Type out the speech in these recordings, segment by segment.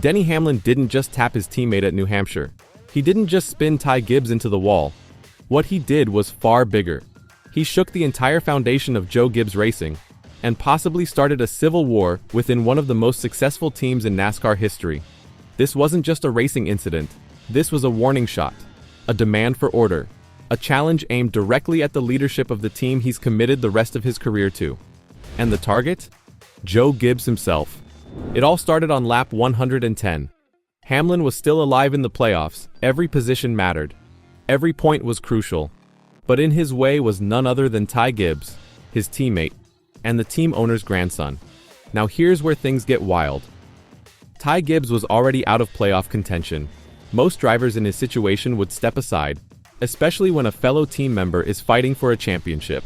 Denny Hamlin didn't just tap his teammate at New Hampshire. He didn't just spin Ty Gibbs into the wall. What he did was far bigger. He shook the entire foundation of Joe Gibbs Racing and possibly started a civil war within one of the most successful teams in NASCAR history. This wasn't just a racing incident. This was a warning shot, a demand for order, a challenge aimed directly at the leadership of the team he's committed the rest of his career to. And the target? Joe Gibbs himself. It all started on lap 110. Hamlin was still alive in the playoffs. Every position mattered. Every point was crucial. But in his way was none other than Ty Gibbs, his teammate, and the team owner's grandson. Now here's where things get wild. Ty Gibbs was already out of playoff contention. Most drivers in his situation would step aside, especially when a fellow team member is fighting for a championship.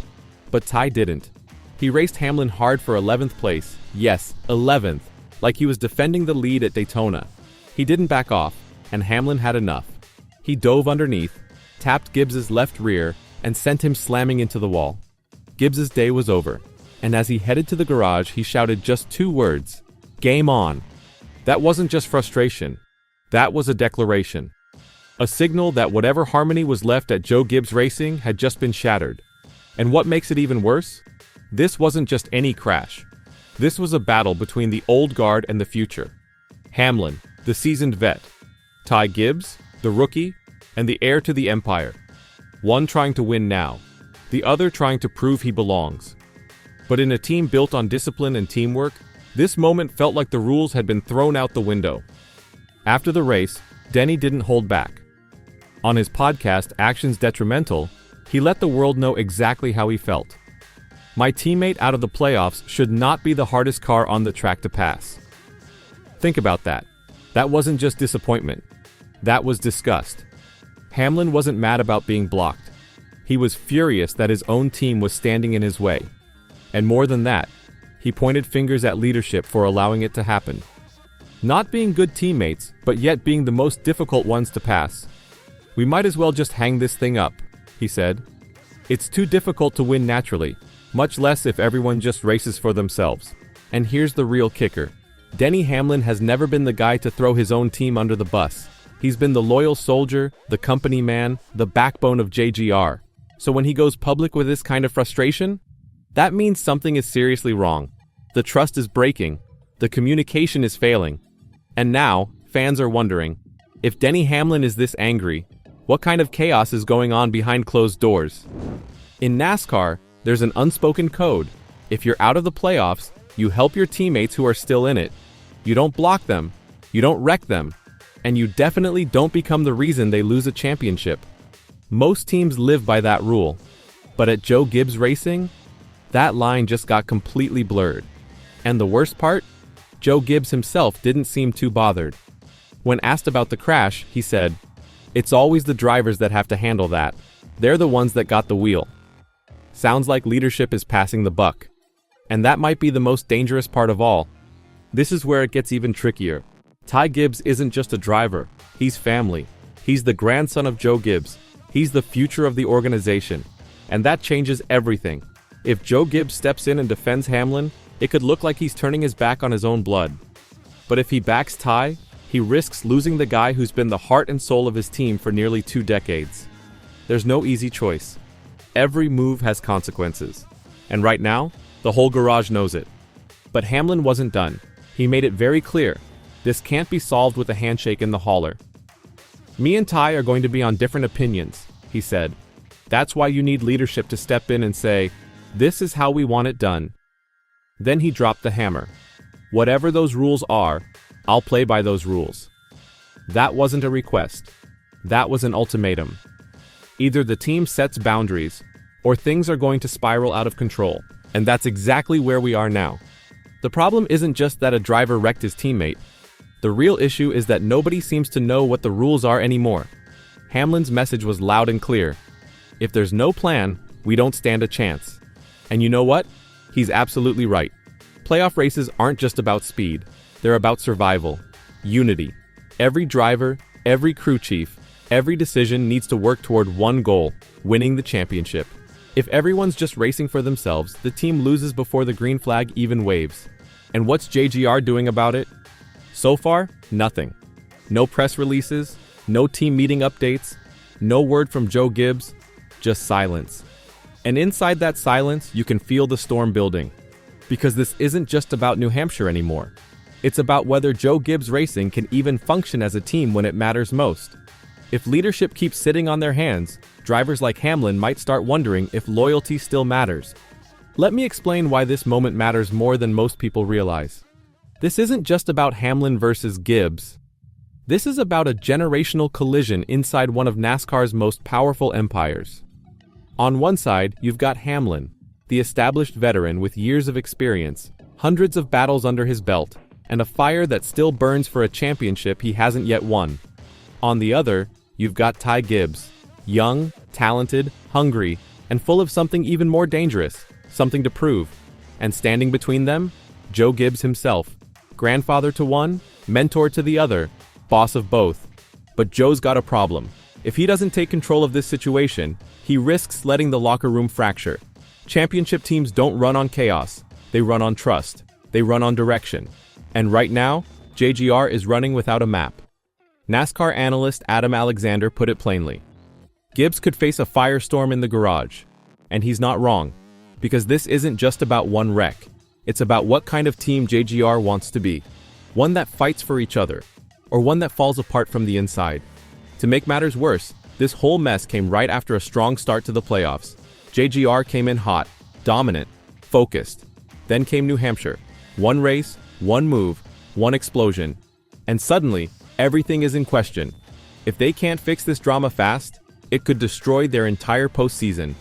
But Ty didn't. He raced Hamlin hard for 11th place. Yes, 11th, like he was defending the lead at Daytona. He didn't back off, and Hamlin had enough. He dove underneath, tapped Gibbs's left rear, and sent him slamming into the wall. Gibbs's day was over, and as he headed to the garage, he shouted just 2 words: "Game on." That wasn't just frustration. That was a declaration. A signal that whatever harmony was left at Joe Gibbs Racing had just been shattered. And what makes it even worse? This wasn't just any crash. This was a battle between the old guard and the future. Hamlin, the seasoned vet. Ty Gibbs, the rookie, and the heir to the empire. One trying to win now, the other trying to prove he belongs. But in a team built on discipline and teamwork, this moment felt like the rules had been thrown out the window. After the race, Denny didn't hold back. On his podcast, Actions Detrimental, he let the world know exactly how he felt. My teammate out of the playoffs should not be the hardest car on the track to pass. Think about that. That wasn't just disappointment. That was disgust. Hamlin wasn't mad about being blocked. He was furious that his own team was standing in his way. And more than that, he pointed fingers at leadership for allowing it to happen. Not being good teammates, but yet being the most difficult ones to pass. "We might as well just hang this thing up," he said. "It's too difficult to win naturally, much less if everyone just races for themselves." And here's the real kicker. Denny Hamlin has never been the guy to throw his own team under the bus. He's been the loyal soldier, the company man, the backbone of JGR. So when he goes public with this kind of frustration, that means something is seriously wrong. The trust is breaking. The communication is failing. And now, fans are wondering, if Denny Hamlin is this angry, what kind of chaos is going on behind closed doors? In NASCAR, there's an unspoken code. If you're out of the playoffs, you help your teammates who are still in it. You don't block them, you don't wreck them, and you definitely don't become the reason they lose a championship. Most teams live by that rule. But at Joe Gibbs Racing, that line just got completely blurred. And the worst part? Joe Gibbs himself didn't seem too bothered. When asked about the crash, he said, "It's always the drivers that have to handle that. They're the ones that got the wheel." Sounds like leadership is passing the buck. And that might be the most dangerous part of all. This is where it gets even trickier. Ty Gibbs isn't just a driver. He's family. He's the grandson of Joe Gibbs. He's the future of the organization. And that changes everything. If Joe Gibbs steps in and defends Hamlin, it could look like he's turning his back on his own blood. But if he backs Ty, he risks losing the guy who's been the heart and soul of his team for nearly 2 decades. There's no easy choice. Every move has consequences. And right now, the whole garage knows it. But Hamlin wasn't done. He made it very clear. This can't be solved with a handshake in the hauler. "Me and Ty are going to be on different opinions," he said. "That's why you need leadership to step in and say, 'This is how we want it done.'" Then he dropped the hammer. "Whatever those rules are, I'll play by those rules." That wasn't a request. That was an ultimatum. Either the team sets boundaries, or things are going to spiral out of control. And that's exactly where we are now. The problem isn't just that a driver wrecked his teammate. The real issue is that nobody seems to know what the rules are anymore. Hamlin's message was loud and clear. If there's no plan, we don't stand a chance. And you know what? He's absolutely right. Playoff races aren't just about speed. They're about survival, unity. Every driver, every crew chief, every decision needs to work toward one goal: winning the championship. If everyone's just racing for themselves, the team loses before the green flag even waves. And what's JGR doing about it? So far, nothing. No press releases, no team meeting updates, no word from Joe Gibbs, just silence. And inside that silence, you can feel the storm building. Because this isn't just about New Hampshire anymore. It's about whether Joe Gibbs Racing can even function as a team when it matters most. If leadership keeps sitting on their hands, drivers like Hamlin might start wondering if loyalty still matters. Let me explain why this moment matters more than most people realize. This isn't just about Hamlin versus Gibbs. This is about a generational collision inside one of NASCAR's most powerful empires. On one side, you've got Hamlin, the established veteran with years of experience, hundreds of battles under his belt, and a fire that still burns for a championship he hasn't yet won. On the other, you've got Ty Gibbs, young, talented, hungry, and full of something even more dangerous, something to prove. And standing between them, Joe Gibbs himself, grandfather to one, mentor to the other, boss of both. But Joe's got a problem. If he doesn't take control of this situation, he risks letting the locker room fracture. Championship teams don't run on chaos. They run on trust. They run on direction. And right now, JGR is running without a map. NASCAR analyst Adam Alexander put it plainly. Gibbs could face a firestorm in the garage. And he's not wrong. Because this isn't just about one wreck. It's about what kind of team JGR wants to be. One that fights for each other. Or one that falls apart from the inside. To make matters worse, this whole mess came right after a strong start to the playoffs. JGR came in hot, dominant, focused. Then came New Hampshire. One race, one move, one explosion. And suddenly, everything is in question. If they can't fix this drama fast, it could destroy their entire postseason.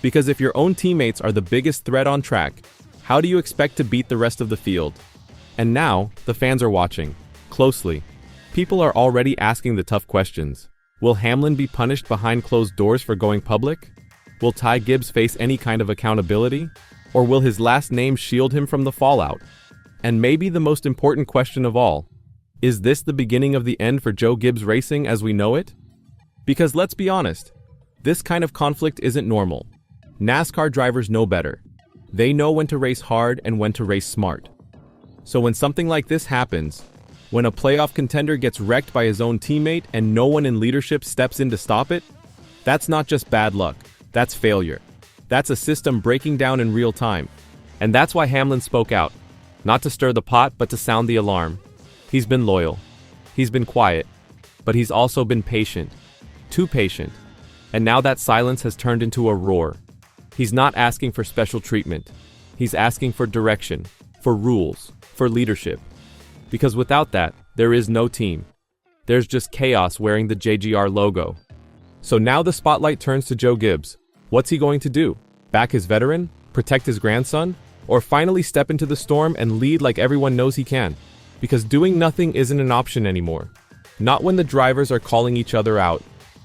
Because if your own teammates are the biggest threat on track, how do you expect to beat the rest of the field? And now, the fans are watching, closely. People are already asking the tough questions. Will Hamlin be punished behind closed doors for going public? Will Ty Gibbs face any kind of accountability? Or will his last name shield him from the fallout? And maybe the most important question of all, is this the beginning of the end for Joe Gibbs Racing as we know it? Because let's be honest, this kind of conflict isn't normal. NASCAR drivers know better. They know when to race hard and when to race smart. So when something like this happens, when a playoff contender gets wrecked by his own teammate and no one in leadership steps in to stop it, that's not just bad luck, that's failure. That's a system breaking down in real time. And that's why Hamlin spoke out. Not to stir the pot, but to sound the alarm. He's been loyal. He's been quiet. But he's also been patient. Too patient. And now that silence has turned into a roar. He's not asking for special treatment. He's asking for direction, for rules, for leadership. Because without that, there is no team. There's just chaos wearing the JGR logo. So now the spotlight turns to Joe Gibbs. What's he going to do? Back his veteran? Protect his grandson? Or finally step into the storm and lead like everyone knows he can? Because doing nothing isn't an option anymore. Not when the drivers are calling each other out.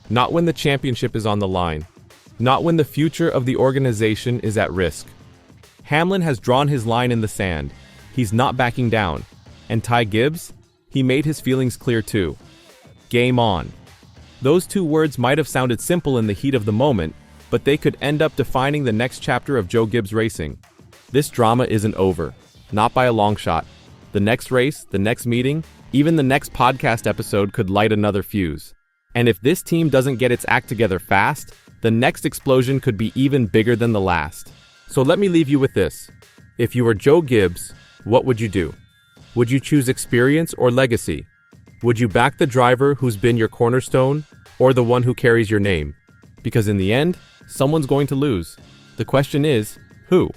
Not when the championship is on the line. Not when the future of the organization is at risk. Hamlin has drawn his line in the sand. He's not backing down. And Ty Gibbs? He made his feelings clear too. Game on. Those two words might have sounded simple in the heat of the moment, but they could end up defining the next chapter of Joe Gibbs Racing. This drama isn't over. Not by a long shot. The next race, the next meeting, even the next podcast episode could light another fuse. And if this team doesn't get its act together fast, the next explosion could be even bigger than the last. So let me leave you with this. If you were Joe Gibbs, what would you do? Would you choose experience or legacy? Would you back the driver who's been your cornerstone or the one who carries your name? Because in the end, someone's going to lose. The question is, who?